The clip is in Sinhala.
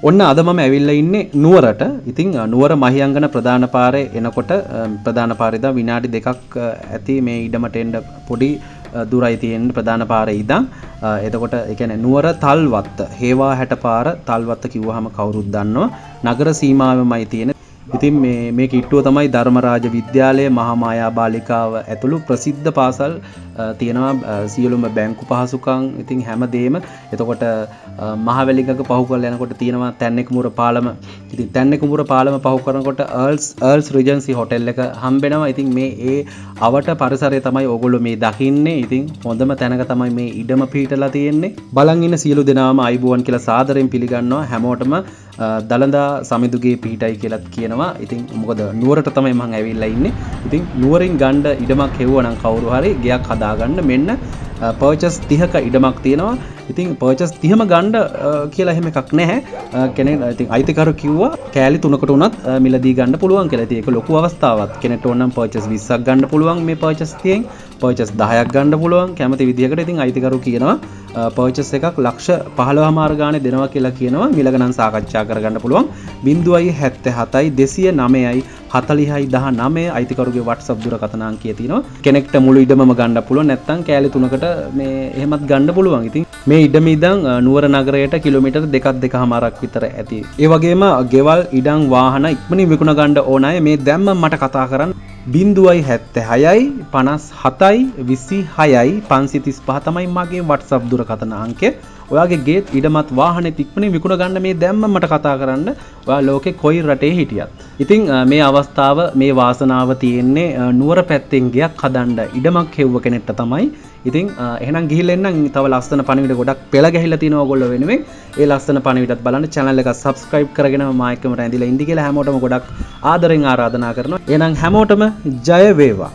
ඔන්න අද මම ඇවිල්ලා ඉන්නේ නුවරට. ඉතින් නුවර මහියංගන ප්‍රධාන පාරේ එනකොට ප්‍රධාන පාරේ ඉඳන් විනාඩි 2ක් ඇති මේ ඉඩමට එන්න පොඩි දුරයි තියෙන්නේ ප්‍රධාන පාරේ ඉඳන්. එතකොට ඒ කියන්නේ නුවර තල්වත්ත, හේවා හැට පාර තල්වත්ත කිව්වහම කවුරුත් දන්නවා. නගර සීමාවෙමයි තියෙන්නේ. ඉතින් මේ කිට්ටුව තමයි ධර්මරාජ විද්‍යාලය, මහා මායා බාලිකාව ඇතුළු ප්‍රසිද්ධ පාසල් තියෙනවා. සියලුම බැංකු පහසුකම් ඉතින් හැමදේම. එතකොට මහවැලිගඟ පහු කරලා යනකොට තියෙනවා තැන්නෙකුමුර පාලම. ඉතින් තැන්නෙකුමුර පාලම පහු කරනකොට අර්ල්ස් රිජන්සි හොටෙල් එක හම්බෙනවා. ඉතින් මේ ඒ අවට පරිසරය තමයි ඕගොල්ලෝ මේ දකින්නේ. ඉතින් හොඳම තැනක තමයි මේ ඉඩම පිහිටලා තියෙන්නේ. බලන් ඉන්න සියලු දෙනාම අයිබෝවන් කියලා සාදරයෙන් පිළිගන්නවා. හැමෝටම දලදා සමිඳුගේ පිහිටයි කියලාත් කියනවා. ඉතින් මොකද නුවරට තමයි මම ඇවිල්ලා ඉන්නේ. ඉතින් නුවරින් ගන්න ඉඩමක් හෙව්වනම් කවුරු හරි ගෙයක් හදාගන්න මෙන්න පර්චස් 30ක ඉඩමක් තියෙනවා. ඉතින් පර්චස් 30ම ගන්න කියලා එහෙම එකක් නැහැ. කෙනෙක් ඉතින් අයිතිකරු කිව්වා කෑලි 3කට උනත් මිලදී ගන්න පුළුවන් කියලා. ඉතින් ඒක ලොකු අවස්ථාවක්. කෙනෙක්ට ඕන නම් පර්චස් 20ක් ගන්න පුළුවන් මේ පර්චස් 30න්. පර්චස් 10ක් ගන්න පුළුවන් කැමති විදිහකට. ඉතින් අයිතිකරු කියනවා පර්චස් එකක් ලක්ෂ 15මාර ගානේ දෙනවා කියලා කියනවා. මිල ගණන් සාකච්ඡා කරගන්න පුළුවන්. 0.77 209යි 4019 අයිතිකරුගේ WhatsApp දුරකථන අංකය තියෙනවා. කෙනෙක්ට මුළු ඉඩමම ගන්න පුළුවන්. නැත්නම් කෑලි 3කට මේ එහෙමත් ගන්න පුළුවන්. ඉතින් මේ ඉඩම ඉඳන් නුවර නගරයට කිලෝමීටර් 2.5මාරක් විතර ඇති. ඒ වගේම ගෙවල් ඉඩම් වාහන ඉක්මනින් විකුණ ගන්න ඕන අය මේ දැම්ම මට කතා කරන්න 0.76යි 57යි 26යි 535 තමයි මගේ WhatsApp දුරකථන අංකය. ඔයාගේ ගේත් ඉඩමත් වාහනෙත් ඉක්මනින් විකුණ ගන්න මේ දැම්ම මට කතා කරන්න. ඔයා ලෝකේ කොයි රටේ හිටියත්. ඉතින් මේ අවස්ථාව මේ වාසනාව තියෙන්නේ නුවර පැත්තෙන් ගයක් හදන්න ඉඩමක් හෙව්ව කෙනෙක්ට තමයි. ඉතින් එහෙනම් ගිහිල්ලා එන්නම්. තව ලස්සන පණිවිඩ ගොඩක් පෙළ ගැහිලා තිනවා ඔයගොල්ලෝ වෙනුවෙන්. ඒ ලස්සන පණිවිඩත් බලන්න channel එක subscribe කරගෙන මායිකම රැඳිලා ඉඳි කියලා හැමෝටම ගොඩක් ආදරෙන් ආරාධනා කරනවා. එහෙනම් හැමෝටම ජය වේවා.